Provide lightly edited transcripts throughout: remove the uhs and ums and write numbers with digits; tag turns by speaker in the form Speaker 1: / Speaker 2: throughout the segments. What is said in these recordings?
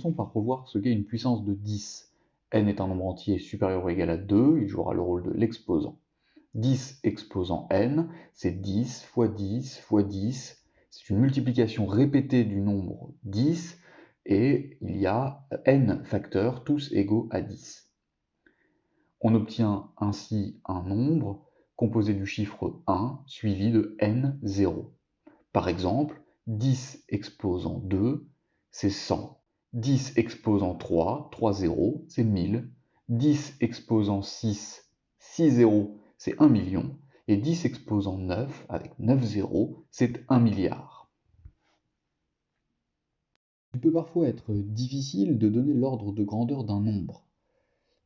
Speaker 1: Commençons par revoir ce qu'est une puissance de 10. n est un nombre entier supérieur ou égal à 2, il jouera le rôle de l'exposant. 10 exposant n, c'est 10 fois 10 fois 10. C'est une multiplication répétée du nombre 10, et il y a n facteurs, tous égaux à 10. On obtient ainsi un nombre composé du chiffre 1 suivi de n0. Par exemple, 10 exposant 2, c'est 100. 10 exposant 3, 3 zéros, c'est 1000. 10 exposant 6, 6 zéros, c'est 1 million. Et 10 exposant 9, avec 9 zéros, c'est 1 milliard. Il peut parfois être difficile de donner l'ordre de grandeur d'un nombre,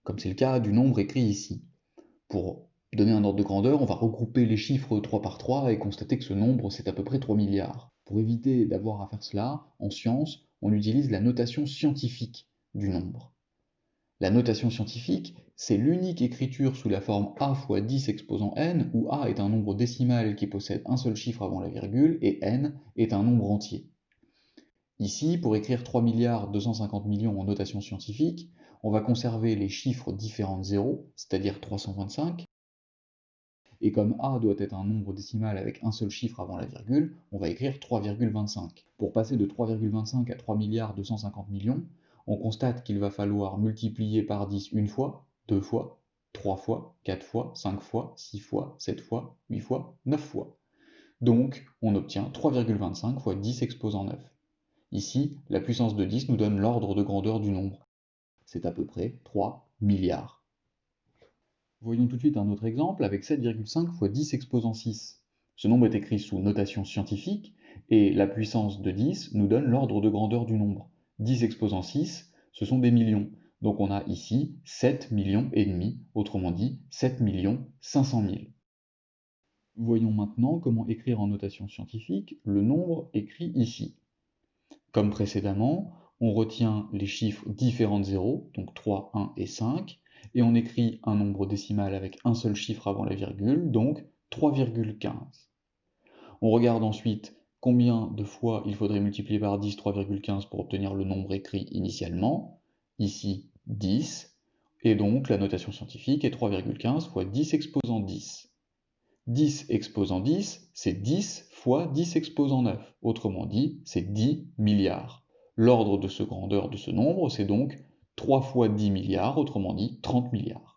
Speaker 1: comme c'est le cas du nombre écrit ici. Pour donner un ordre de grandeur, on va regrouper les chiffres 3 par 3 et constater que ce nombre, c'est à peu près 3 milliards. Pour éviter d'avoir à faire cela, en science, on utilise la notation scientifique du nombre. La notation scientifique, c'est l'unique écriture sous la forme a fois 10 exposant n, où a est un nombre décimal qui possède un seul chiffre avant la virgule, et n est un nombre entier. Ici, pour écrire 3 milliards 250 millions en notation scientifique, on va conserver les chiffres différents de 0, c'est-à-dire 325, et comme a doit être un nombre décimal avec un seul chiffre avant la virgule, on va écrire 3,25. Pour passer de 3,25 à 3 milliards 250 millions, on constate qu'il va falloir multiplier par 10 une fois, 2 fois, 3 fois, 4 fois, 5 fois, 6 fois, 7 fois, 8 fois, 9 fois. Donc, on obtient 3,25 fois 10 exposant 9. Ici, la puissance de 10 nous donne l'ordre de grandeur du nombre. C'est à peu près 3 milliards. Voyons tout de suite un autre exemple avec 7,5 fois 10 exposant 6. Ce nombre est écrit sous notation scientifique, et la puissance de 10 nous donne l'ordre de grandeur du nombre. 10 exposant 6, ce sont des millions. Donc on a ici 7 millions et demi, autrement dit 7 500 000. Voyons maintenant comment écrire en notation scientifique le nombre écrit ici. Comme précédemment, on retient les chiffres différents de 0, donc 3, 1 et 5, et on écrit un nombre décimal avec un seul chiffre avant la virgule, donc 3,15. On regarde ensuite combien de fois il faudrait multiplier par 10 3,15 pour obtenir le nombre écrit initialement, ici 10, et donc la notation scientifique est 3,15 fois 10 exposant 10. 10 exposant 10, c'est 10 fois 10 exposant 9, autrement dit, c'est 10 milliards. L'ordre de grandeur de ce nombre, c'est donc 3 fois 10 milliards, autrement dit 30 milliards.